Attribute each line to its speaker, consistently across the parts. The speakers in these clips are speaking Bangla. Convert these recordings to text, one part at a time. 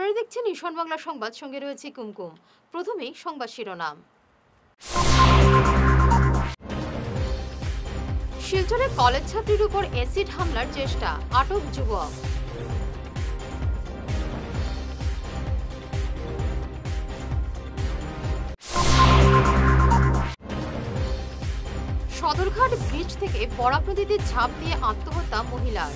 Speaker 1: আপনারা দেখছেন ঈশান বাংলা সংবাদ, সঙ্গে রয়েছে কুমকুম। প্রথমেই সংবাদ শিরোনাম। শিলচরে কলেজ ছাত্রীর উপর অ্যাসিড হামলার চেষ্টা, আটক যুবক। সদরঘাট ব্রিজ থেকে বরাক নদীতে ঝাঁপ দিয়ে আত্মহত্যা মহিলার।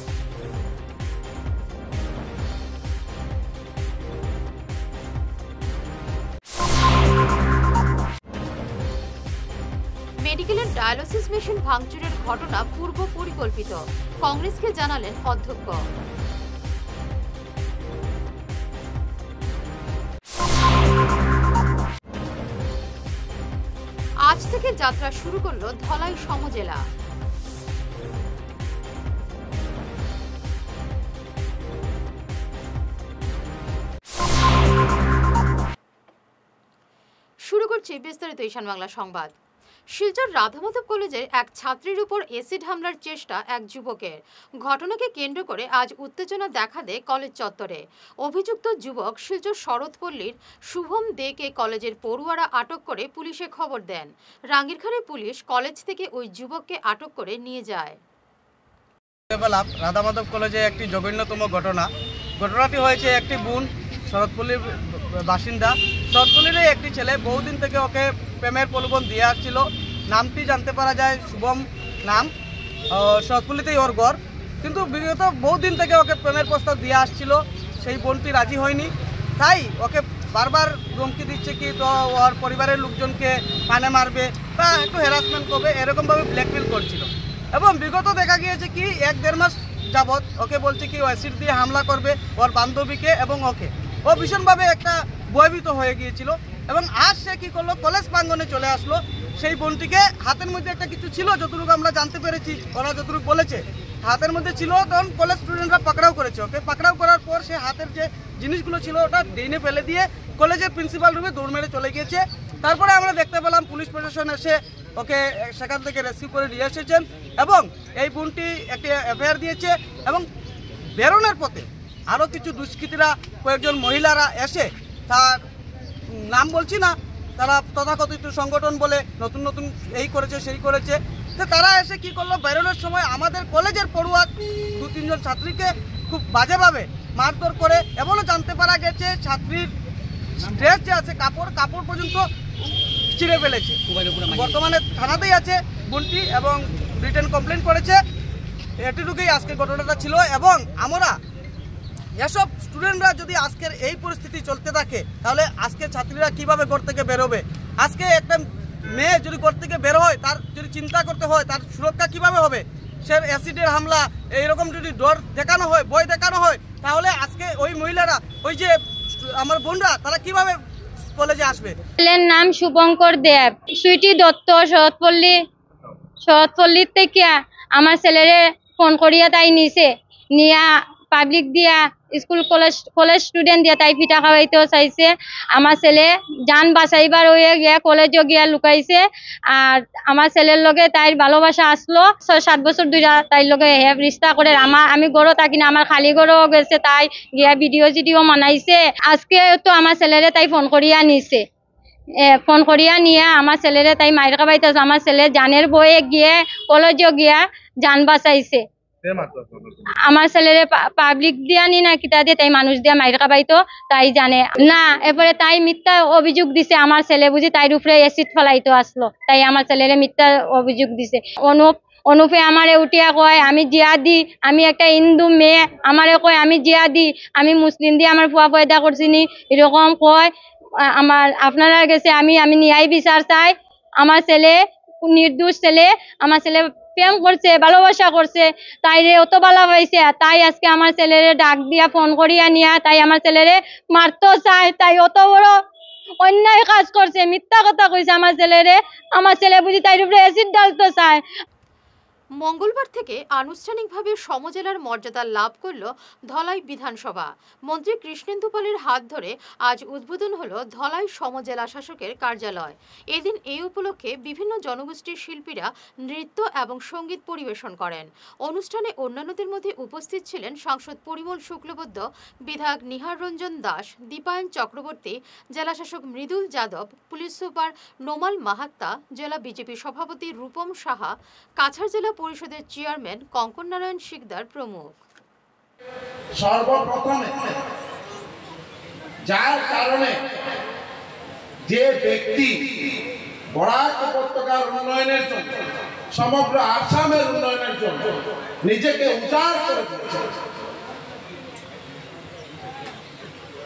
Speaker 1: মেডিকেলের ডায়ালিসিস মেশিন ভাঙচুরের ঘটনা পূর্ব পরিকল্পিত, কংগ্রেসকে জানালেন অধ্যক্ষ। আজ থেকে যাত্রা শুরু করল ধলাই সমজেলা। শুরু করছি বিস্তারিত ঈশান বাংলা সংবাদ। শিলচর রাধামাধব কলেজের এক ছাত্রীর উপর অ্যাসিড হামলার চেষ্টা এক যুবকের। ঘটনাকে কেন্দ্র করে আজ উত্তেজনা দেখা দেয় কলেজ চত্বরে। অভিযুক্ত যুবক শিলচর শরৎপল্লীর শুভম দেকে কলেজের পড়ুয়ারা আটক করে পুলিশে খবর দেন। রাঙ্গিরখাড়ি পুলিশ কলেজ থেকে ওই যুবককে আটক করে নিয়ে যায়।
Speaker 2: রাধামাধব কলেজে একটি জঘন্যতম ঘটনাটি হয়েছে। একটি বোন শরৎপল্লীর বাসিন্দা, শরৎপল্লীর একটি ছেলে বহুদিন থেকে ওকে প্রেমের প্রলোভন দিয়ে আসছিল। নামটি জানতে পারা যায় শুভম নাম, শরৎপল্লীতেই ওর ঘর। কিন্তু বিগত বহুদিন থেকে ওকে প্রেমের প্রস্তাব দিয়ে আসছিল, সেই বোনটি রাজি হয়নি। তাই ওকে বারবার ধমকি দিচ্ছে কি তো ওর পরিবারের লোকজনকে পানে মারবে বা একটু হ্যারাসমেন্ট করবে, এরকমভাবে ব্ল্যাকমেল করছিল। এবং বিগত দেখা গিয়েছে কি 1-1.5 মাস যাবৎ ওকে বলছে কি ও অ্যাসিড দিয়ে হামলা করবে ওর বান্ধবীকে এবং ওকে। ও ভীষণভাবে একটা ভয়ভীত হয়ে গিয়েছিল এবং আজ সে কী করলো, কলেজ প্রাঙ্গণে চলে আসলো। সেই বোনটিকে হাতের মধ্যে একটা কিছু ছিল, যতটুকু আমরা জানতে পেরেছি, ওরা যতটুকু বলেছে হাতের মধ্যে ছিল। তখন কলেজ স্টুডেন্টরা পাকড়াও করেছে ওকে। পাকড়াও করার পর সে হাতের যে জিনিসগুলো ছিল ওটা ড্রেনে ফেলে দিয়ে কলেজের প্রিন্সিপাল রুমে দৌড় মেরে চলে গিয়েছে। তারপরে আমরা দেখতে পেলাম পুলিশ প্রশাসন এসে ওকে সেখান থেকে রেস্কিউ করে নিয়ে এসেছেন এবং এই বোনটি একটি এফআইআর দিয়েছে। এবং বেরোনোর পথে আরও কিছু দুষ্কৃতীরা, কয়েকজন মহিলারা এসে, তার নাম বলছি না, তারা তথাকথিত সংগঠন বলে নতুন নতুন এই করেছে সেই করেছে, তো তারা এসে কি করলো, বেরোনোর সময় আমাদের কলেজের পড়ুয়া 2-3 জন ছাত্রীকে খুব বাজেভাবে মারধর করে। এমনও জানতে পারা গেছে ছাত্রীর ড্রেস যে আছে, কাপড় পর্যন্ত ছিঁড়ে ফেলেছে। বর্তমানে থানাতেই আছে বোনটি এবং রিটেন কমপ্লেন করেছে। এটুকুই আজকে ঘটনাটা ছিল। এবং আমরা এসব স্টুডেন্টরা যদি আজকের এই পরিস্থিতি চলতে থাকে তাহলে আজকে ছাত্রীরা কিভাবে ঘর থেকে বেরোবে? আজকে একটা মেয়ে যদি ঘর থেকে বের হয়, তার যদি চিন্তা করতে হয় তার সুরক্ষা কিভাবে হবে? সে অ্যাসিডের হামলা এইরকম যদি ডর দেখানো হয়, ভয় দেখানো হয়, তাহলে আজকে ওই মহিলারা, ওই যে আমার বোনরা, তারা কিভাবে কলেজে আসবে?
Speaker 3: ছেলের নাম শুভঙ্কর দেব, সুইটি দত্ত, শরৎপল্লীর থেকে আমার ছেলেরে ফোন করিয়া তাই নিয়া পাবলিক দিয়া স্কুল কলেজ স্টুডেন্ট দিয়া তাই পিঠা খাওয়াইতেও চাইছে। আমার ছেলে যান বাঁচাইবার হয়ে গিয়া কলেজও গিয়া লুকাইছে। আর আমার ছেলের লগে তাইর ভালোবাসা আসলো। 6-7 বছর ধরে তাইর লগে হেভ রিস্তা করে। আমি গড়ও থাকি না, আমার খালি গড়ও গেছে, তাই গিয়া ভিডিও মানাইছে। আজকে তো আমার ছেলেরে তাই ফোন করিয়া নিছে, ফোন করিয়া নিয়ে আমার ছেলেরে তাই মাইর খাবাইতেছে। আমার ছেলে জানের বয়ে গিয়ে কলেজও গিয়া যান বাঁচাইছে। আমার ছেলেরে পাবলিক দিয়া নি না কিতা দিয়ে তাই মানুষ দিয়া মাইর খাবাইতো, তাই জানে না। এরপরে তাই মিথ্যা অভিযোগ দিছে আমার ছেলে বুঝি তাইর উপরে অ্যাসিড ফেলাইতো আসলো, তাই আমার ছেলেরে মিথ্যা অভিযোগ দিছে। অনুপে আমারে উঠিয়া কয় আমি জিয়াদি, আমি একটা হিন্দু মেয়ে, আমারে কয় আমি জিয়াদি, আমি মুসলিম দিয়ে আমার ফুয়া পয়দা করছি নি, এরকম কয়। আপনারা গেছে আমি ন্যায় বিচার চাই। আমার ছেলে নির্দোষ ছেলে, আমার ছেলে প্রেম করছে, ভালোবাসা করছে, তাই রে অত ভালো হয়েছে। তাই আজকে আমার ছেলেরে ডাক দিয়া ফোন করিয়া নিয়া তাই আমার ছেলেরে মারতে চায়। তাই অত বড় অন্যায় কাজ করছে, মিথ্যা কথা কইছে আমার ছেলেরে। আমার ছেলে বুঝি তাই উপরে অ্যাসিড ঢালতে চায়।
Speaker 1: মঙ্গলবার থেকে আনুষ্ঠানিকভাবে সমজেলার মর্যাদা লাভ করল ধলাই বিধানসভা। মন্ত্রী কৃষ্ণেন্দু পালের হাত ধরে আজ উদ্বোধন হলো ধলাই সমজেলা শাসকের কার্যালয়। এদিন এই উপলক্ষে বিভিন্ন জনগোষ্ঠীর শিল্পীরা নৃত্য এবং সঙ্গীত পরিবেশন করেন। অনুষ্ঠানে অন্যান্যদের মধ্যে উপস্থিত ছিলেন সাংসদ পরিমল শুক্লবৈদ্য, বিধায়ক নিহার রঞ্জন দাস, দীপায়ন চক্রবর্তী, জেলাশাসক মৃদুল যাদব, পুলিশ সুপার নোমাল মাহাত্তা, জেলা বিজেপি সভাপতি রূপম সাহা, কাছাড় জেলা পরিষদের চেয়ারম্যান কঙ্কন নারায়ণ শিকদার প্রমুখ।
Speaker 4: সর্বপ্রথমে যার কারণে যে ব্যক্তি বরাক উপত্যকার উন্নয়নের জন্য, সমগ্র আসামের উন্নয়নের জন্য নিজেকে উজাড় করে দিয়েছেন,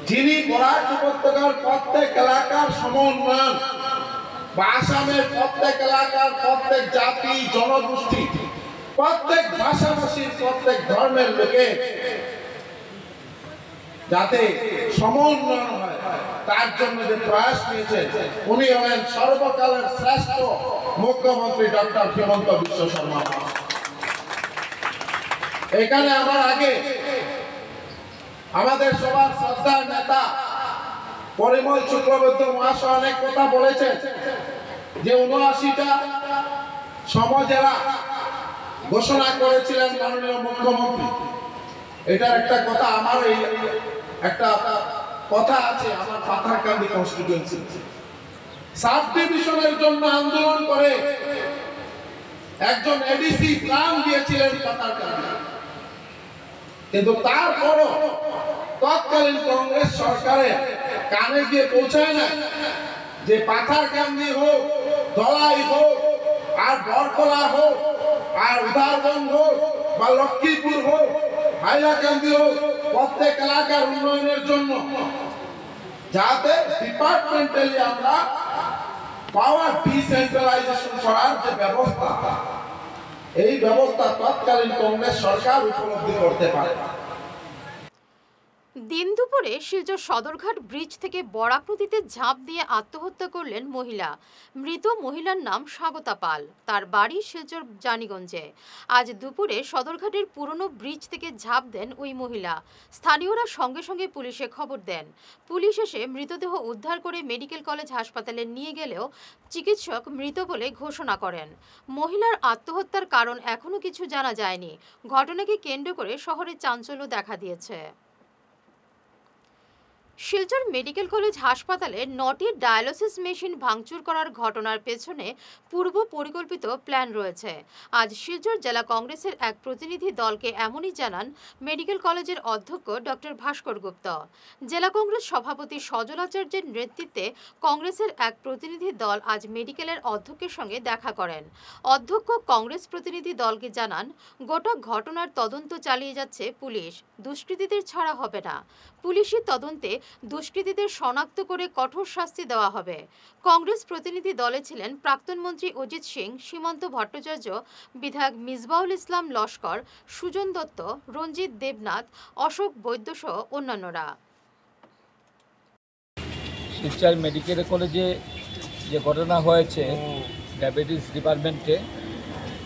Speaker 4: যিনি বরাক উপত্যকার প্রত্যেক এলাকার সমন্বয়ন বা আসামের প্রত্যেক এলাকার প্রত্যেক জাতি জনগোষ্ঠী, প্রত্যেক ভাষাভাষীর, প্রত্যেক ধর্মের লোকে যাতে সমন্বয় হয় তার জন্য যে প্রয়াস নিয়েছে, উনি হলেন সর্বকালের শ্রেষ্ঠ মুখ্যমন্ত্রী ডক্টর হিমন্ত বিশ্ব শর্মা। এখানে আমার আগে আমাদের সবার শ্রদ্ধার নেতা পরিমল শুক্লবৈদ্য মহাশয় অনেক কথা বলেছেন যে ৭৯টা সমজেলা ঘোষণা করেছিলেন মাননীয় মুখ্যমন্ত্রী। এটার একটা কথা, আমার এই একটা কথা আছে আমার পাথারকান্দি কনস্টিটিউয়েন্সি, সাব ডিভিশনের জন্য আন্দোলন করে একজন এডিসি প্রাণ দিয়েছিলেন পাথারকান্দি, কিন্তু তারপরও তৎকালীন কংগ্রেস সরকারের কানে গিয়ে পৌঁছায় না যে পাথারকান্দি হোক, ধলাই হোক, আর বরকলা হোক, আর উদারবন্দ হোক, বা লক্ষ্মীপুর হোক, হাইলাকান্দি হোক, প্রত্যেক এলাকার উন্নয়নের জন্য যাতে ডিপার্টমেন্টালি আমরা পাওয়ার ডিসেন্ট্রালাইজেশন করার যে ব্যবস্থা, এই ব্যবস্থা তৎকালীন কংগ্রেস সরকার উপলব্ধি করতে পারে।
Speaker 1: দিন দুপুরে শিলচর সদরঘাট ব্রিজ থেকে বরাক নদীতে ঝাঁপ দিয়ে আত্মহত্যা করলেন মহিলা। মৃত মহিলার নাম স্বাগতা পাল, তার বাড়ি শিলচর জানিগঞ্জে। আজ দুপুরে সদরঘাটের পুরনো ব্রিজ থেকে ঝাঁপ দেন ওই মহিলা। স্থানীয়রা সঙ্গে সঙ্গে পুলিশে খবর দেন। পুলিশ এসে মৃতদেহ উদ্ধার করে মেডিকেল কলেজ হাসপাতালে নিয়ে গেলেও চিকিৎসক মৃত বলে ঘোষণা করেন। মহিলার আত্মহত্যার কারণ এখনো কিছু জানা যায়নি। ঘটনাকে কেন্দ্র করে শহরে চাঞ্চল্য দেখা দিয়েছে। শিলচর মেডিকেল কলেজ হাসপাতালে ৯টি ডায়ালিসিস মেশিন ভাঙচুর করার ঘটনার পেছনে পূর্ব পরিকল্পিত প্ল্যান রয়েছে। আজ শিলচর জেলা কংগ্রেসের এক প্রতিনিধি দলকে এমনই জানান মেডিকেল কলেজের অধ্যক্ষ ডক্টর ভাস্কর গুপ্ত। জেলা কংগ্রেস সভাপতি সজল আচার্যের নেতৃত্বে কংগ্রেসের এক প্রতিনিধি দল আজ মেডিকেলের অধ্যক্ষের সঙ্গে দেখা করেন। অধ্যক্ষ কংগ্রেস প্রতিনিধি দলকে জানান, গোটা ঘটনার তদন্ত চালিয়ে যাচ্ছে পুলিশ, দুষ্কৃতীদের ছাড়া হবে না। পুলিশি তদন্তে দুষ্কৃতীদের শনাক্ত করে কঠোর শাস্তি দেওয়া হবে। কংগ্রেস প্রতিনিধি দলে ছিলেন প্রাক্তন মন্ত্রী অজিত সিং, সীমান্ত ভট্টাচার্য, বিধায়ক মিসবাউল ইসলাম লস্কর, সুজন দত্ত, রঞ্জিত দেবনাথ, অশোক বৈদ্য সহ অন্যান্যরা।
Speaker 5: শিলচর মেডিকেল কলেজে যে ঘটনা হয়েছে ডায়াবেটিস ডিপার্টমেন্টে,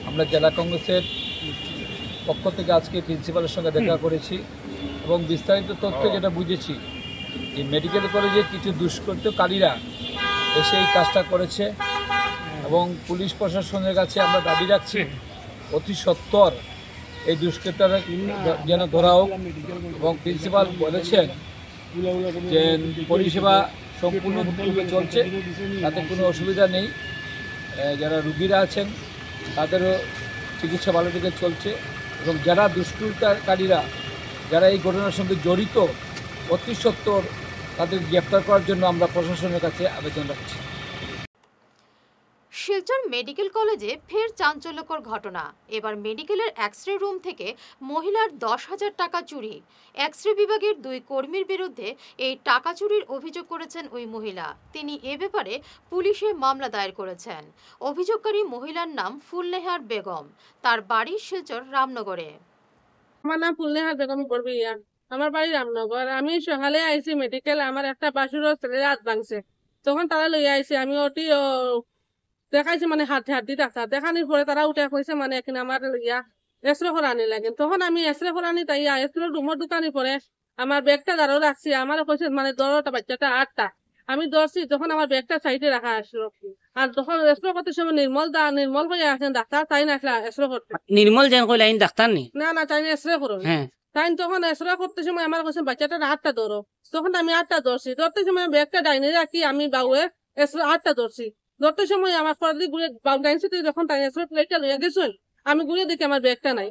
Speaker 5: আমরা জেলা কংগ্রেসের পক্ষ থেকে আজকে প্রিন্সিপালের সঙ্গে দেখা করেছি এবং বিস্তারিত তথ্য যেটা বুঝেছি যে মেডিকেল কলেজের কিছু দুষ্কৃতকারীরা এসে এই কাজটা করেছে এবং পুলিশ প্রশাসনের কাছে আমরা দাবি রাখছি অতি সত্বর এই দুষ্কৃতরা যেন ধরা হোক। এবং প্রিন্সিপাল বলেছেন যে পরিষেবা সম্পূর্ণরূপে চলছে, তাতে কোনো অসুবিধা নেই। যারা রুগীরা আছেন তাদেরও চিকিৎসা ভালো দিকে চলছে এবং যারা দুষ্কৃতকারীরা যারা এই ঘটনার সঙ্গে জড়িত অতি সত্বর তাদের গ্রেপ্তার করার জন্য আমরা প্রশাসনের কাছে আবেদন রাখছি।
Speaker 1: শিলচর মেডিকেল কলেজে ফের চাঞ্চল্যকর ঘটনা। এবার মেডিকেলের এক্স-রে রুম থেকে মহিলার ১০,০০০ টাকা চুরি। এক্স-রে বিভাগের ২ কর্মীর বিরুদ্ধে এই টাকা চুরির অভিযোগ করেছেন ওই মহিলা। তিনি এ ব্যাপারে পুলিশে মামলা দায়ের করেছেন। অভিযোগকারী মহিলার নাম ফুলনেহার বেগম, তার বাড়ি শিলচর রামনগরে।
Speaker 6: আমার নাম ফুলনেহার বেগম বরবিয়া, আমার বাড়ি রামনগর। আমি সকালে আইছি মেডিকেল, আমার একটা বাসুর ছেলের হাত ভাঙছে, তখন তারা লইয়া আইছে। আমি ওটি দেখাইছে মানে হাড্ডি ডাক্তার দেখানোর পরে তারা উঠে কইছে মানে এখানে আমার এক্সরে করানি লাগে। তখন আমি এক্সরে করানি তাই এক্সরে রুমের দোকানে পরে আমার ব্যাগটা দাঁড়ো রাখছি, আমার কইছে মানে দরটা বাচ্চাটা 8টা, আমি ধরছি তখন আমার ব্যাগটা সাইডে রাখা আসলো। আর তখন এক্সরে করতে সময় নির্মল হয়ে আসেন ডাক্তার, তাই না এক্সরে করতে।
Speaker 7: নির্মল যেন কইলা ইন ডাক্তার নি
Speaker 6: না তাই না এক্সরে করো।
Speaker 7: হ্যাঁ
Speaker 6: তাই তখন এক্সরে করতে সময় আমার কাছে বাচ্চাটা 8টা ধরো, তখন আমি 8টা ধরছি। ধরতে সময় ব্যাগটা ডাইনে রাখি আমি বাউয়ে এক্সরে 8টা ধরছি। ধরতে সময় আমার পরে ঘুরে ডাইন সাইডে যখন তাই এক্সরে প্লেটটা লইয়া গেছেন, আমি ঘুরে দেখি আমার ব্যাগটা নাই।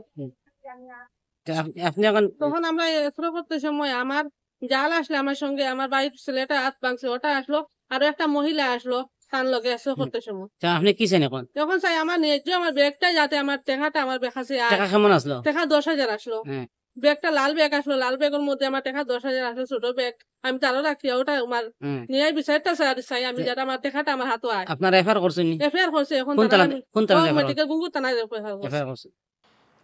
Speaker 7: আপনি এখন
Speaker 6: তখন আমরা এক্সরে করতে সময় আমার জাল আসলে আমার সঙ্গে আমার বাড়ির ছেলেটা হাত ভাঙছে, ওটা আসলো, আর একটা মহিলা আসলো তার লগে এক্সরে করতে সময়।
Speaker 7: আপনি কি চান এখন?
Speaker 6: তখন চাই আমার ন্যায্য আমার ব্যাগটা যাতে আমার টেকাটা আমার বেকাছে
Speaker 7: টাকা কেমন আসলো?
Speaker 6: টাকা 10,000 আসলো।
Speaker 7: হ্যাঁ
Speaker 6: ব্যাগটা লাল ব্যাগ আসলো, লাল ব্যাগের মধ্যে আমার টাকা 10,000 আসলো, ছোট ব্যাগ আমি তারও রাখি, ওটা আমার নিয়ে বিচারটা চাই আমি যাতে আমার টাকাটা আমার হাতে আয়।
Speaker 7: আপনার এফআইআর করছেন নি?
Speaker 6: এফআইআর করছে এখন
Speaker 7: কোন থানায়
Speaker 6: মেডিকেল গুঙ্গুর থানায় এফআইআর করছে।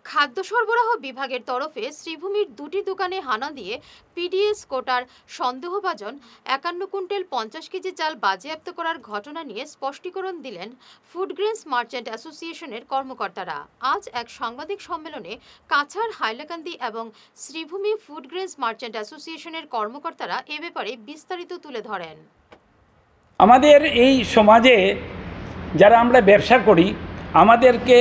Speaker 1: খাদ্য সরবরাহ বিভাগের তরফে শ্রীভূমির 2টি দোকানে হানা দিয়ে পিডিএস কোটার সন্দেহভাজন 51 কুইন্টাল 50 কেজি চাল বাজেয়াপ্ত করার ঘটনা নিয়ে স্পষ্টীকরণ দিলেন ফুড গ্রেনস মার্চেন্ট অ্যাসোসিয়েশনের কর্মকর্তারা। আজ এক সাংবাদিক সম্মেলনে কাছাড়, হাইলাকান্দি এবং শ্রীভূমি ফুড গ্রেনস মার্চেন্ট অ্যাসোসিয়েশনের কর্মকর্তারা এ ব্যাপারে বিস্তারিত তুলে ধরেন।
Speaker 8: আমাদের এই সমাজে যারা আমরা ব্যবসা করি আমাদেরকে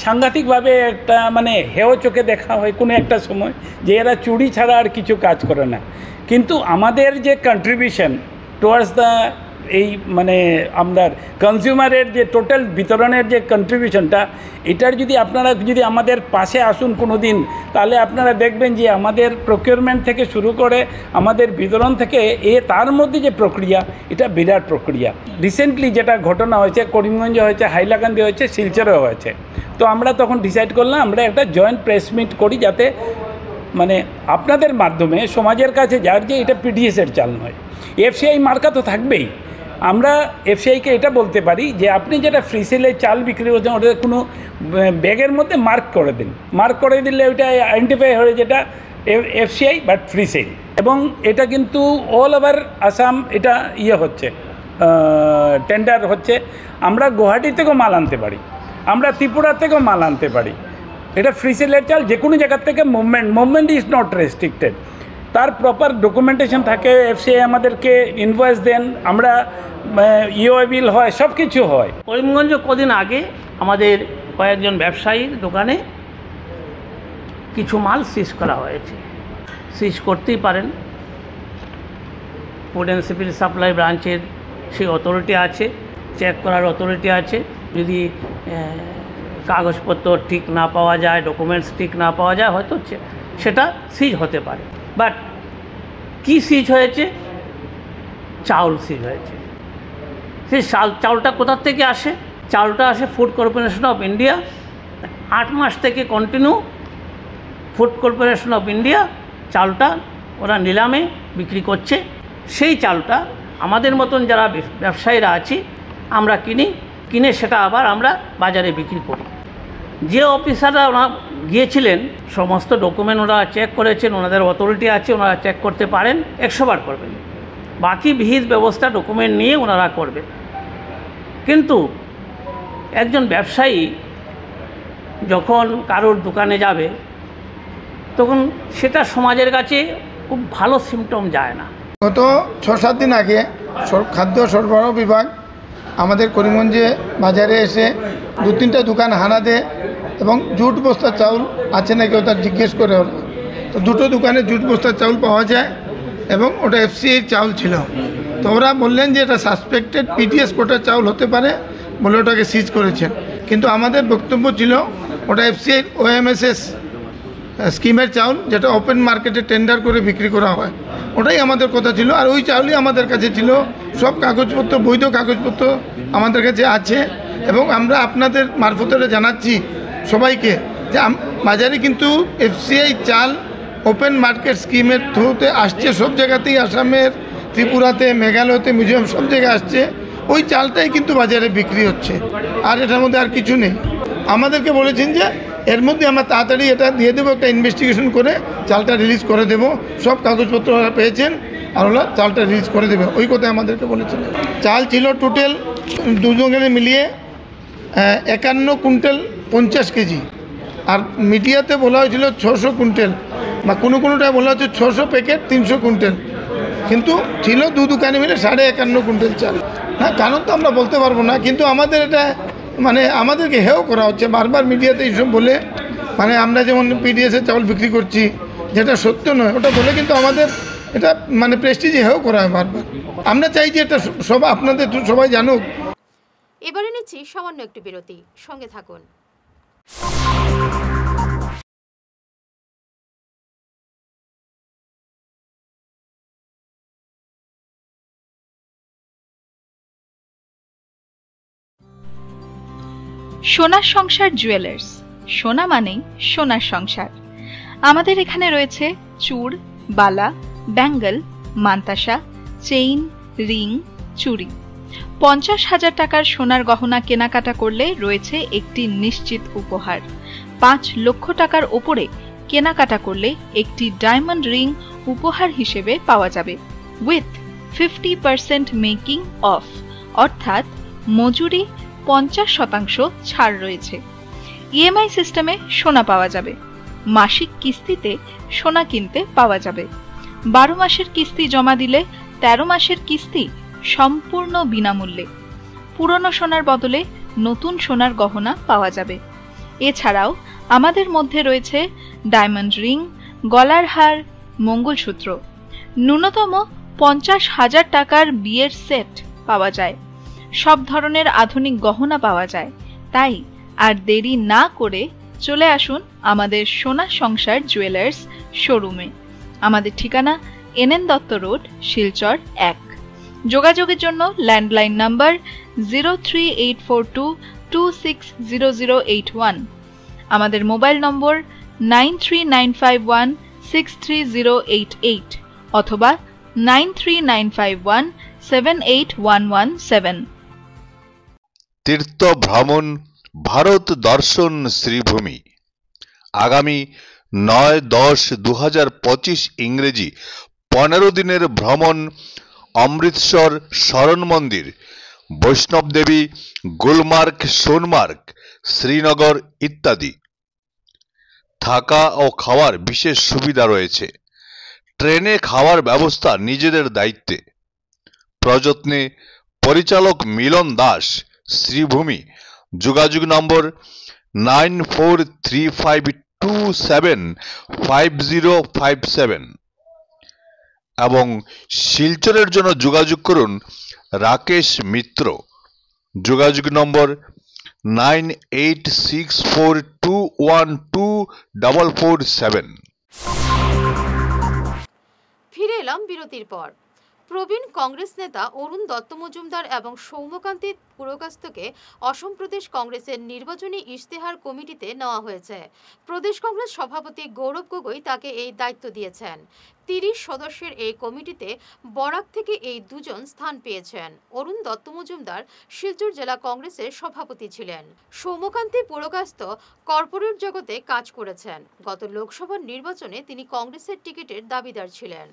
Speaker 8: সাংঘাতিকভাবে একটা মানে হেয় চোখে দেখা হয় কোনো একটা সময় যে এরা চুরি ছাড়া আর কিছু কাজ করে না। কিন্তু আমাদের যে কন্ট্রিবিউশন টুয়ার্ডস দ্য এই মানে আপনার কনজিউমারের যে টোটাল বিতরণের যে কন্ট্রিবিউশনটা, এটার যদি আপনারা যদি আমাদের পাশে আসুন কোনো দিন, তাহলে আপনারা দেখবেন যে আমাদের প্রকিউরমেন্ট থেকে শুরু করে আমাদের বিতরণ থেকে তার মধ্যে যে প্রক্রিয়া, এটা বিরাট প্রক্রিয়া। রিসেন্টলি যেটা ঘটনা হয়েছে করিমগঞ্জে হয়েছে, হাইলাকান্দি হয়েছে, শিলচরেও হয়েছে। তো আমরা তখন ডিসাইড করলাম আমরা একটা জয়েন্ট প্রেস মিট করি, যাতে মানে আপনাদের মাধ্যমে সমাজের কাছে যার যে এটা পিডিএসের চাল নয়, এফসিআই মার্কা তো থাকবেই। আমরা এফসিআইকে এটা বলতে পারি যে আপনি যেটা ফ্রি সেলে চাল বিক্রি করছেন ওটা কোনো ব্যাগের মধ্যে মার্ক করে দিন, মার্ক করে দিলে ওইটা আইডেন্টিফাই হয়ে যেটা এফসিআই বাট ফ্রি সেল। এবং এটা কিন্তু অল ওভার আসাম এটা হচ্ছে টেন্ডার হচ্ছে। আমরা গুয়াহাটি থেকেও মাল আনতে পারি, আমরা ত্রিপুরা থেকেও মাল আনতে পারি। এটা ফ্রি সেলের চাল, যে কোনো জায়গার থেকে মুভমেন্ট ইজ নট রেস্ট্রিক্টেড। তার প্রপার ডকুমেন্টেশন থাকে, এফসিআই আমাদেরকে ইনভয়েস দেন, আমরা ইওআই বিল হয়, সব কিছু হয়।
Speaker 7: করিমগঞ্জে কদিন আগে আমাদের কয়েকজন ব্যবসায়ীর দোকানে কিছু মাল সিজ করা হয়েছে। সিজ করতেই পারেন, ফুড অ্যান্ড সিভিল সাপ্লাই ব্রাঞ্চের সেই অথরিটি আছে, চেক করার অথরিটি আছে। যদি কাগজপত্র ঠিক না পাওয়া যায়, ডকুমেন্টস ঠিক না পাওয়া যায়, হয়তো সেটা সিজ হতে পারে। বাট কি সিজ হয়েছে? চাউল সিজ হয়েছে। সেই চাউলটা কোথার থেকে আসে? চাউলটা আসে ফুড কর্পোরেশন অফ ইন্ডিয়া। 8 মাস থেকে continue food corporation of India চাউলটা ওরা নিলামে বিক্রি করছে। সেই চাউলটা আমাদের মতন যারা ব্যবসায়ীরা আছি আমরা কিনে সেটা আবার আমরা বাজারে বিক্রি করি। যে অফিসাররা ওরা গিয়েছিলেন সমস্ত ডকুমেন্ট ওরা চেক করেছেন, ওনাদের অথরিটি আছে, ওনারা চেক করতে পারেন, 100 বার করবেন। বাকি বিহিত ব্যবস্থা ডকুমেন্ট নিয়ে ওনারা করবেন। কিন্তু একজন ব্যবসায়ী যখন কারোর দোকানে যাবে তখন সেটা সমাজের কাছে খুব ভালো সিমটম যায় না।
Speaker 9: গত 6-7 দিন আগে খাদ্য সরবরাহ বিভাগ আমাদের করিমগঞ্জে বাজারে এসে 2-3টা দোকান হানা দেয় এবং জুট বস্তার চাউল আছে নাকি ওটা জিজ্ঞেস করে। তো 2টো দোকানে জুট বস্তার চাউল পাওয়া যায় এবং ওটা এফসিআইর চাউল ছিল। তো ওরা বললেন যে এটা সাসপেক্টেড পিডিএস কোটার চাউল হতে পারে বলে ওটাকে সিজ করেছেন। কিন্তু আমাদের বক্তব্য ছিল ওটা এফসিআইর ওএমএসএস স্কিমের চাউল, যেটা ওপেন মার্কেটে টেন্ডার করে বিক্রি করা হয়, ওটাই আমাদের কথা ছিল। আর ওই চাউলই আমাদের কাছে ছিল, সব কাগজপত্র বৈধ কাগজপত্র আমাদের কাছে আছে। এবং আমরা আপনাদের মারফতে জানাচ্ছি সবাইকে যে বাজারে কিন্তু এফসিআই চাল ওপেন মার্কেট স্কিমের থ্রুতে আসছে, সব জায়গাতেই, আসামের, ত্রিপুরাতে, মেঘালয়তে, মিজোরাম সব জায়গায় আসছে। ওই চালটাই কিন্তু বাজারে বিক্রি হচ্ছে, আর এটার মধ্যে আর কিছু নেই। আমাদেরকে বলেছেন যে এর মধ্যে আমরা তাড়াতাড়ি এটা দিয়ে দেবো, একটা ইনভেস্টিগেশন করে চালটা রিলিজ করে দেব। সব কাগজপত্র ওরা পেয়েছেন আর হলো চালটা রিলিজ করে দেবে, ওই কথাই আমাদেরকে বলেছিল। চাল ছিল টোটাল দুজনে মিলিয়ে 51 কুইন্টাল 50 কেজি, আর মিডিয়াতে বলা হয়েছিল 600 কুইন্টাল, বা কোনোটায় বলা হচ্ছে 600 প্যাকেট 300 কুইন্টাল, কিন্তু ছিল দু দোকানে মিলে 51.5 কুইন্টাল চাল। না কারণ তো আমরা বলতে পারবো না, কিন্তু আমাদের এটা মানে আমাদেরকে হেও করা হচ্ছে বারবার মিডিয়াতে এইসব বলে, মানে আমরা যেমন পিডিএসের চাউল বিক্রি করছি যেটা সত্য নয় ওটা বলে, কিন্তু আমাদের এটা মানে প্রেস্টিজে হেও করা হয় বারবার। আমরা চাই যে এটা সবাই আপনাদের সবাই জানুক।
Speaker 1: এবারে নিচ্ছি সামান্য একটি বিরতি, সঙ্গে থাকুন।
Speaker 10: সোনার সংসার জুয়েলার্স, সোনা মানেই সোনার সংসার। আমাদের এখানে রয়েছে চূড়, বালা, ব্যাঙ্গল, মান্তাসা, চেইন, রিং, চুড়ি। 50,000 টাকার সোনার গহনা কেনাকাটা করলে রয়েছে একটি নিশ্চিত উপহার। 5 লক্ষ টাকার ওপরে কেনাকাটা করলে একটি ডায়মন্ড রিং উপহার হিসেবে পাওয়া যাবে, উইথ 50% মেকিং অফ, অর্থাৎ মজুরি 50% ছাড় রয়েছে। ইএমআই সিস্টেমে সোনা পাওয়া যাবে, মাসিক কিস্তিতে সোনা কিনতে পাওয়া যাবে। 12 মাসের কিস্তি জমা দিলে 13 মাসের কিস্তি সম্পূর্ণ বিনামূল্যে। পুরনো সোনার বদলে নতুন সোনার গহনা পাওয়া যাবে। এছাড়াও আমাদের মধ্যে রয়েছে ডায়মন্ড রিং, গলার হার, মঙ্গলসূত্র। ন্যূনতম 50,000 টাকার বিয়ের সেট পাওয়া যায়। সব ধরনের আধুনিক গহনা পাওয়া যায়। তাই আর দেরি না করে চলে আসুন আমাদের সোনা সংসার জুয়েলার্স শোরুমে। আমাদের ঠিকানা NN দত্ত রোড, শিলচর 1। যোগাযোগের জন্য ল্যান্ডলাইন নাম্বার 038422600081, আমাদের মোবাইল নম্বর 9395163088 অথবা 9395178117।
Speaker 11: তীর্থ ভ্রমণ ভারত দর্শন শ্রীভূমি আগামী 9-10-2025 ইংরেজি 15 দিনের ভ্রমণ অমৃতসর শরণ মন্দির, বৈষ্ণব দেবী, গুলমার্গ, সোনমার্গ, শ্রীনগর ইত্যাদি। থাকা ও খাওয়ার বিশেষ সুবিধা রয়েছে। ট্রেনে খাওয়ার ব্যবস্থা নিজেদের দায়িত্বে। প্রযত্নে পরিচালক মিলন দাস, শ্রীভূমি। যোগাযোগ নম্বর 9435275057 এবং শিলচরের জন্য যোগাযোগ করুন রাকেশ মিত্র। যোগাযোগ নম্বর 9864212447।
Speaker 1: ফিরে এলাম বিরতির পর। প্রবীণ কংগ্রেস নেতা অরুণ দত্ত মজুমদার এবং সৌম্যকান্তি পুরকাস্তকে অসম প্রদেশ কংগ্রেসের নির্বাচনী ইশতেহার কমিটিতে নেওয়া হয়েছে। প্রদেশ কংগ্রেস সভাপতি গৌরব গগৈ তাকে এই দায়িত্ব দিয়েছেন। 30 সদস্যের এই কমিটিতে বরাক থেকে এই দুজন স্থান পেয়েছেন। অরুণ দত্ত মজুমদার শিলচর জেলা কংগ্রেসের সভাপতি ছিলেন। সৌম্যকান্তি পুরকাস্ত কর্পোরেট জগতে কাজ করেছেন। গত লোকসভা নির্বাচনে তিনি কংগ্রেসের টিকিটের দাবিদার ছিলেন।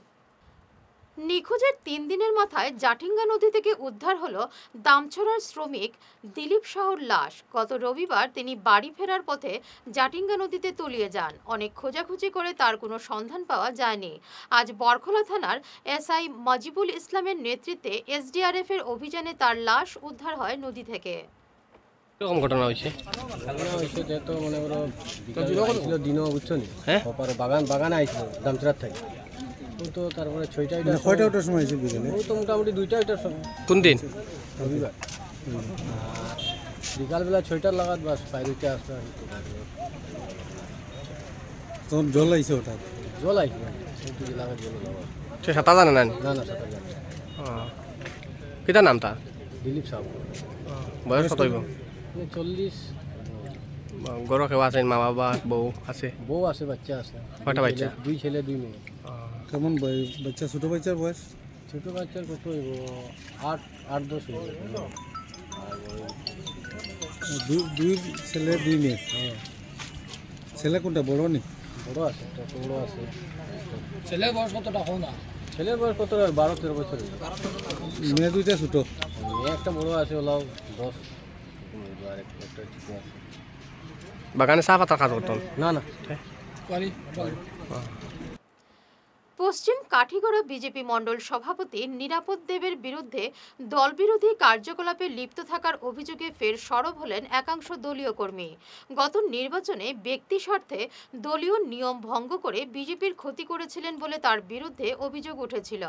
Speaker 1: নিখোঁজের 3 দিনের মাথায় জাটিঙ্গা নদী থেকে উদ্ধার হলো দামছড়ার শ্রমিক দিলীপ সাহুর লাশ। গত রবিবার তিনি বাড়ি ফেরার পথে জাটিঙ্গা নদীতে তলিয়ে যান। অনেক খোঁজাখুঁজি করে তার কোনো সন্ধান পাওয়া যায়নি। আজ বরখলা থানার SI মজিবুল ইসলামের নেতৃত্বে SDRF এর অভিযানে তার লাশ উদ্ধার হয় নদী থেকে।
Speaker 12: এরকম ঘটনা হয়েছে যেহেতু মনে করো দিনও বুঝছো নি, হ্যাঁ বাগানে আইছিল দামছড়ার থেকে। তো তারপরে 6টার সময় হয়েছে বিকেলে, তো মোটামুটি 2টার সময়। কোন দিন? রবিবার। বিকালবেলা 6টার লাগাত বাস বাইরেতে আসলো। তখন জল আইছে, ওটা জল আইছে লাগাত জল। সে সাঁতার জানে না? না সাঁতার জানে। কিতা নাম তার? দিলীপ সাহু। বয়স কত হইব? 40। ঘর কেউ আছে? মা বাবা, বউ আছে? বউ আছে, বাচ্চা আছে। কয়টা বাচ্চা? 2 ছেলে 2 মেয়ে। কেমন বাচ্চা? ছোট বাচ্চার বয়স? ছোট বাচ্চার কত হইব? 8-10 হইব। আর 2 ছেলে 2 মেয়ে। হ্যাঁ। ছেলে কোনটা? বড় নি? বড় আছে, একটা বড় আছে। ছেলের বয়স কতটা? হো না ছেলের বয়স কত 12-13 বছর। মেয়ে দুইটা ছোট, মেয়ে একটা বড় আছে ওলাও 10, আর একটা ছোট আছে। বাগানে চা পাতা কাজ করতাম? না না পারি।
Speaker 1: পশ্চিম কাঠিগড়া বিজেপি মণ্ডল সভাপতি নিরাপদ দেবের বিরুদ্ধে দলবিরোধী কার্যকলাপে লিপ্ত থাকার অভিযোগে ফের সরব হলেন একাংশ দলীয় কর্মী। গত নির্বাচনে ব্যক্তি স্বার্থে দলীয় নিয়ম ভঙ্গ করে বিজেপির ক্ষতি করেছিলেন বলে তার বিরুদ্ধে অভিযোগ উঠেছিল।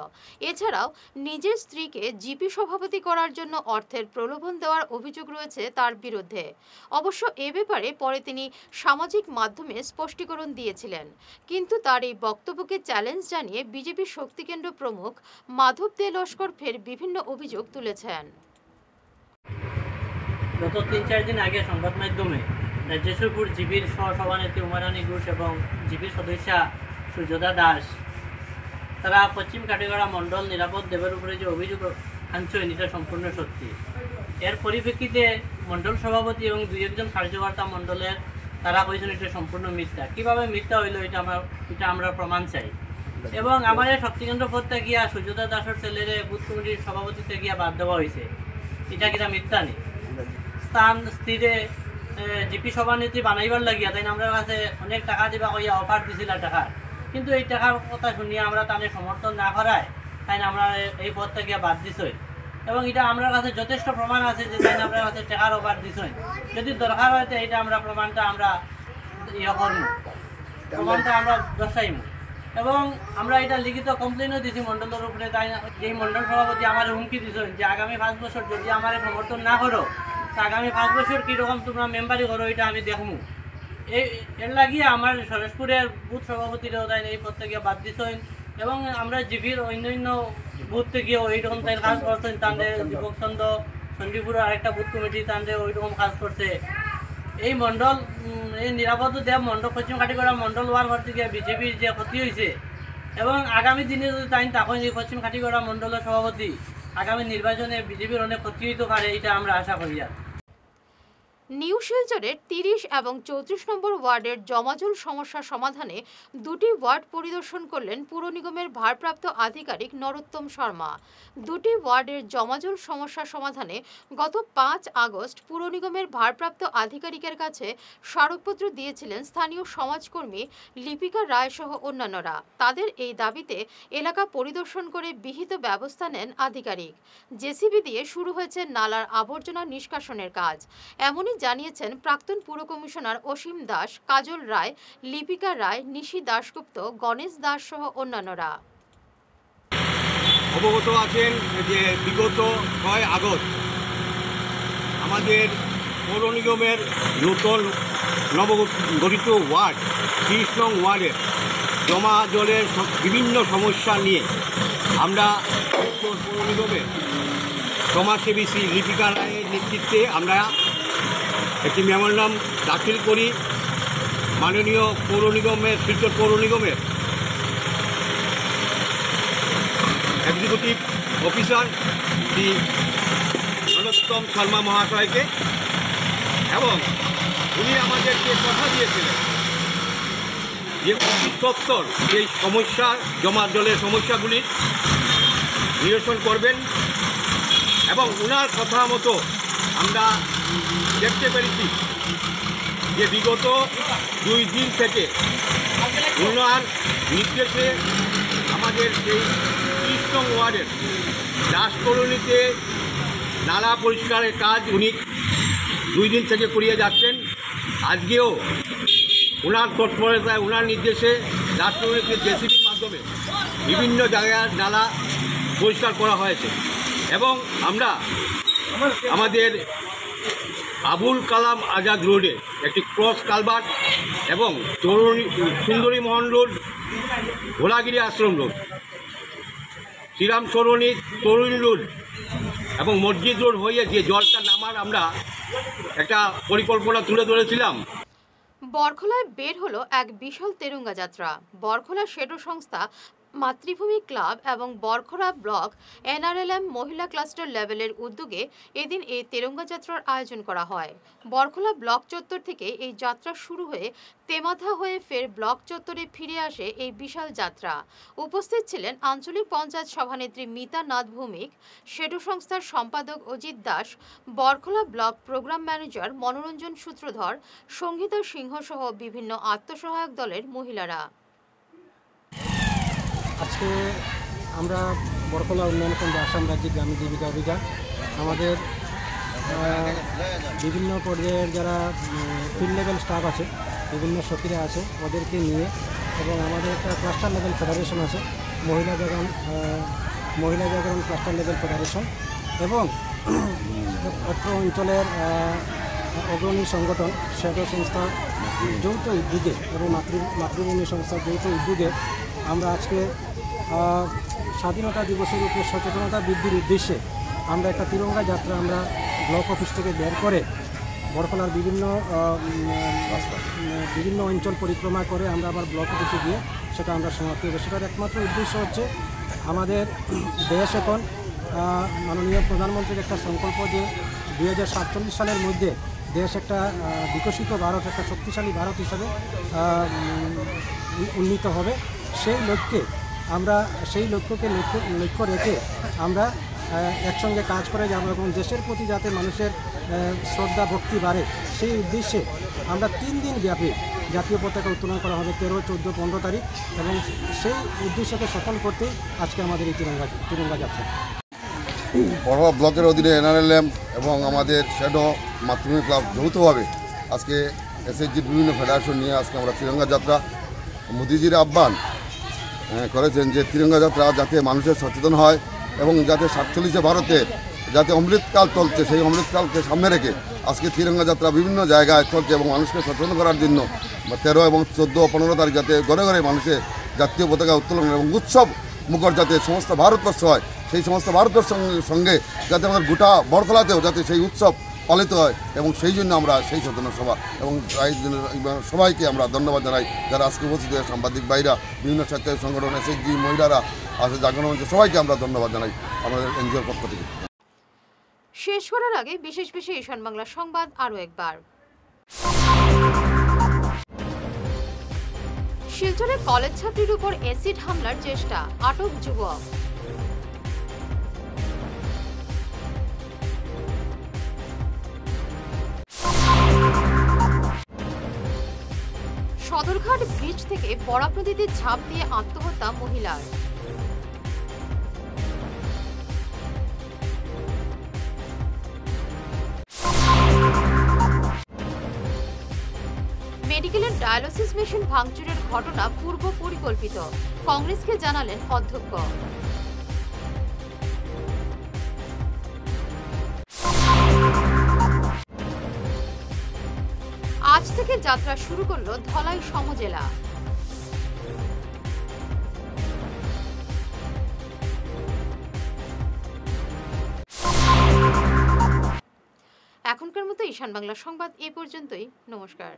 Speaker 1: এছাড়াও নিজের স্ত্রীকে জিপি সভাপতি করার জন্য অর্থের প্রলোভন দেওয়ার অভিযোগ রয়েছে তার বিরুদ্ধে। অবশ্য এ ব্যাপারে পরে তিনি সামাজিক মাধ্যমে স্পষ্টীকরণ দিয়েছিলেন, কিন্তু তার এই বক্তব্যকে চ্যালেঞ্জ জানিয়ে বিজেপি শক্তিকেন্দ্র প্রমুখ মাধব দে লস্কর ফের বিভিন্ন অভিযোগ তুলেছেন।
Speaker 7: গত 3-4 দিন আগে সংবাদ মাধ্যমে রাজেশ্বরপুর জিপির সহসভানেত্রী উমারানী ঘোষ এবং জিপির সদস্যা সুজতা দাস তারা পশ্চিম কাঠিগড়া মণ্ডল নিরাপদ দেবের উপরে যে অভিযোগ আনছেন এটা সম্পূর্ণ সত্যি। এর পরিপ্রেক্ষিতে মণ্ডল সভাপতি এবং 2-1 কার্যকর্তা মণ্ডলের তারা কইছেন এটা সম্পূর্ণ মিথ্যা। কীভাবে মিথ্যা হইল এটা আমরা প্রমাণ চাই। এবং আমার এই শক্তিকেন্দ্র পদটা গিয়া সুজতা দাসের ছেলের বুথ কমিটির সভাপতিতে গিয়া বাদ দেওয়া হয়েছে, এটা কিনা মিথ্যা নেই। স্থান স্থিরে জিপি সভানেত্রী বানাইবার লাগিয়া তাই আমরা কাছে অনেক টাকা দিবা কইয়া অফার দিছিল টাকার, কিন্তু এই টাকার কথা শুনিয়ে আমরা তাদের সমর্থন না করায় তাই আমরা এই পদটা গিয়া বাদ দিছই। এবং এটা আমার কাছে যথেষ্ট প্রমাণ আছে যে তাই আমরা কাছে টাকার অফার দিছই। যদি দরকার হয় তো এটা আমরা প্রমাণটা আমরা করব, প্রমাণটা আমরা দর্শাইব। এবং আমরা এটা লিখিত কমপ্লেনও দিছি মণ্ডলের উপরে। তাই এই মণ্ডল সভাপতি আমার হুমকি দিছেন যে আগামী 5 বছর যদি আমার সমর্থন না করো তা আগামী 5 বছর কীরকম তোমরা মেম্বারি করো এটা আমি দেখবো। এর লাগিয়ে আমার সরেশপুরের বুথ সভাপতিরাও তাই এই পদ থেকে বাদ দিছেন। এবং আমরা জিপির অন্যান্য বুথ থেকেও এইরকম তাই কাজ করছেন। তাদের দীপক চন্দ্র সন্দীপুরের আরেকটা বুথ কমিটি তাদের ওইরকম কাজ করছে। এই মণ্ডল এই নিরাপদ দেব মণ্ডল পশ্চিম কাঠিগড়া মণ্ডল হওয়ার পর থেকে বিজেপির যে ক্ষতি হয়েছে এবং আগামী দিনে যদি তাই তখন এই পশ্চিম কাঠিগড়া মণ্ডলের সভাপতি আগামী নির্বাচনে বিজেপির অনেক ক্ষতি হইতে পারে, এটা আমরা আশা করি।
Speaker 1: নিউ শিলচরের 30 এবং 34 নম্বর ওয়ার্ডের জমাজল সমস্যা সমাধানে 2টি ওয়ার্ড পরিদর্শন করলেন পুর নিগমের ভারপ্রাপ্ত আধিকারিক নরোত্তম শর্মা। 2টি ওয়ার্ডের জমাজল সমস্যা সমাধানে গত 5 আগস্ট পুর নিগমের ভারপ্রাপ্ত আধিকারিকের কাছে স্মারকপত্র দিয়েছিলেন স্থানীয় সমাজকর্মী লিপিকা রায় সহ অন্যান্যরা। তাদের এই দাবিতে এলাকা পরিদর্শন করে বিহিত ব্যবস্থা নেন আধিকারিক। জেসিবি দিয়ে শুরু হয়েছে নালার আবর্জনা নিষ্কাশনের কাজ, এমনই জানিয়েছেন প্রাক্তন পুর কমিশনার অসীম দাস, কাজল রায়, লিপিকা রায়, নিশি দাশগুপ্ত, গণেশ দাস সহ অন্যান্যরা।
Speaker 13: অবগত আছেন যে বিগত 6 আগস্ট আমাদের পৌর নিগমের নতুন নবগঠিত ওয়ার্ড 30 নং ওয়ার্ডের জমা জলের বিভিন্ন সমস্যা নিয়ে আমরা পৌর নিগমের সমাজসেবী শ্রী লিপিকা রায়ের নেতৃত্বে আমরা একটি মেমোরান্ডাম দাখিল করি মাননীয় পৌর নিগমের শিলচর পৌর নিগমের এক্সিকিউটিভ অফিসার শ্রী নরোত্তম শর্মা মহাশয়কে। এবং উনি আমাদেরকে কথা দিয়েছিলেন যে অতি সত্বর এই সমস্যা জমা জলের সমস্যাগুলি নিরসন করবেন। এবং ওনার কথা মতো আমরা দেখতে পেরেছি যে বিগত 2 দিন থেকে ওনার নির্দেশে আমাদের সেই 30 নং ওয়ার্ডের দাস কলোনিতে নালা পরিষ্কারের কাজ উনি 2 দিন থেকে করিয়ে যাচ্ছেন। আজকেও ওনার তৎপরতায় ওনার নির্দেশে দাস কলোনিতে জেসিবির মাধ্যমে বিভিন্ন জায়গায় নালা পরিষ্কার করা হয়েছে। এবং আমরা আমাদের আবুল কালাম আজাদ রোডে একটি ক্রস কালভার্ট এবং সুন্দরী মোহন রোড, ঘোড়াগিরি আশ্রম রোড, শ্রীরাম সরণী তরুণী রোড এবং মসজিদ রোড হয়ে যে জলটা নামার আমরা একটা পরিকল্পনা তুলে ধরেছিলাম।
Speaker 1: বরখোলায় বের হলো এক বিশাল তেরঙ্গা যাত্রা। বরখোলা শেডো সংস্থা মাতৃভূমি ক্লাব এবং বরখলা ব্লক NRLM মহিলা ক্লাস্টার লেভেলের উদ্যোগে এদিন এই তেরঙ্গা যাত্রার আয়োজন করা হয়। বরখলা ব্লক চত্বর থেকে এই যাত্রা শুরু হয়ে তেমাথা হয়ে ফের ব্লক চত্বরে ফিরে আসে এই বিশাল যাত্রা। উপস্থিত ছিলেন আঞ্চলিক পঞ্চায়েত সভানেত্রী মিতা নাথ ভৌমিক, শেডো সংস্থার সম্পাদক Ajit Das, Barkhola block programme manager Manoranjan Sutradhar, Sangita Singha সহ বিভিন্ন আত্মসহায়ক দলের মহিলারা।
Speaker 14: আজকে আমরা বরখলা উন্নয়ন কেন্দ্র আসাম রাজ্যিক গ্রামীণ জীবিকা অভিযান আমাদের বিভিন্ন পর্যায়ের যারা ফিল্ড লেভেল স্টাফ আছে, বিভিন্ন সখীরা আছে, ওদেরকে নিয়ে এবং আমাদের একটা ক্লাস্টার লেভেল ফেডারেশন আছে, মহিলা জাগরণ ক্লাস্টার লেভেল ফেডারেশন এবং অত্র অঞ্চলের অগ্রণী সংগঠন শেডো সংস্থা যৌথ উদ্যোগে এবং মাতৃভূমি সংস্থার যৌথ উদ্যোগে আমরা আজকে স্বাধীনতা দিবসের উপরে সচেতনতা বৃদ্ধির উদ্দেশ্যে আমরা একটা তিরঙ্গা যাত্রা আমরা ব্লক অফিস থেকে বের করে বরখলার বিভিন্ন অঞ্চল পরিক্রমা করে আমরা আবার ব্লক অফিসে গিয়ে সেটা আমরা সমাপ্তি হবে। সেটার একমাত্র উদ্দেশ্য হচ্ছে আমাদের দেশ এখন মাননীয় প্রধানমন্ত্রীর একটা সংকল্প যে 2047 সালের মধ্যে দেশ একটা বিকশিত ভারত, একটা শক্তিশালী ভারত হিসাবে উন্নীত হবে। সেই লক্ষ্যকে লক্ষ্য রেখে আমরা একসঙ্গে কাজ করে যাব এবং দেশের প্রতি যাতে মানুষের শ্রদ্ধা ভক্তি বাড়ে সেই উদ্দেশ্যে আমরা 3 দিন ব্যাপী জাতীয় পতাকা উত্তোলন করা হবে 13, 14, 15 তারিখ এবং সেই উদ্দেশ্যকে সফল করতেই আজকে আমাদের এই তিরঙ্গা যাত্রা।
Speaker 15: বরখলা ব্লকের অধীনে NRLM এবং আমাদের শেডো মাতৃভূমি ক্লাব যৌথভাবে আজকে SHGর বিভিন্ন ফেডারেশন নিয়ে আজকে আমরা তিরঙ্গা যাত্রা মোদিজির আহ্বান করেছেন যে তিরঙ্গা যাত্রা যাতে মানুষের সচেতন হয় এবং যাতে 47 ভারতে যাতে অমৃতকাল চলছে সেই অমৃতকালকে সামনে রেখে আজকে তিরঙ্গা যাত্রা বিভিন্ন জায়গায় চলছে এবং মানুষকে সচেতন করার জন্য 13 এবং 14, 15 তারিখ যাতে ঘরে ঘরে মানুষের জাতীয় পতাকা উত্তোলন এবং উৎসব মুখর যাতে সমস্ত ভারতবর্ষ হয়, সেই সমস্ত ভারতবর্ষের সঙ্গে যাতে আমাদের গোটা বরখলাতেও যাতে সেই উৎসব পালিত হয় এবং সেই জন্য আমরা সেই সচেতন সভা এবং সবাইকে আমরা ধন্যবাদ জানাই যারা আজকে উপস্থিত হয়ে সাংবাদিক ভাইরা, বিভিন্ন স্বেচ্ছাসেবী সংগঠন, SHG মহিলারা আছে, জাগরণ মঞ্চ, সবাইকে আমরা ধন্যবাদ জানাই আমাদের NGOর পক্ষ থেকে।
Speaker 1: শেষ করার আগে বিশেষ ঈশান বাংলা সংবাদ আরও একবার। শিলচরে কলেজ ছাত্রীর উপর অ্যাসিড হামলার চেষ্টা, আটক যুবক। সদরঘাট ব্রিজ থেকে বরাক নদীতে ঝাঁপ দিয়ে আত্মহত্যা মহিলার। মেডিকেলের ডায়ালিসিস মেশিন ভাঙচুরের ঘটনা পূর্ব পরিকল্পিত, কংগ্রেসকে জানালেন অধ্যক্ষ। আজ থেকে যাত্রা শুরু করল ধলাই সমজেলা। এখনকার মতো ঈশান বাংলা সংবাদ এ পর্যন্তই। নমস্কার।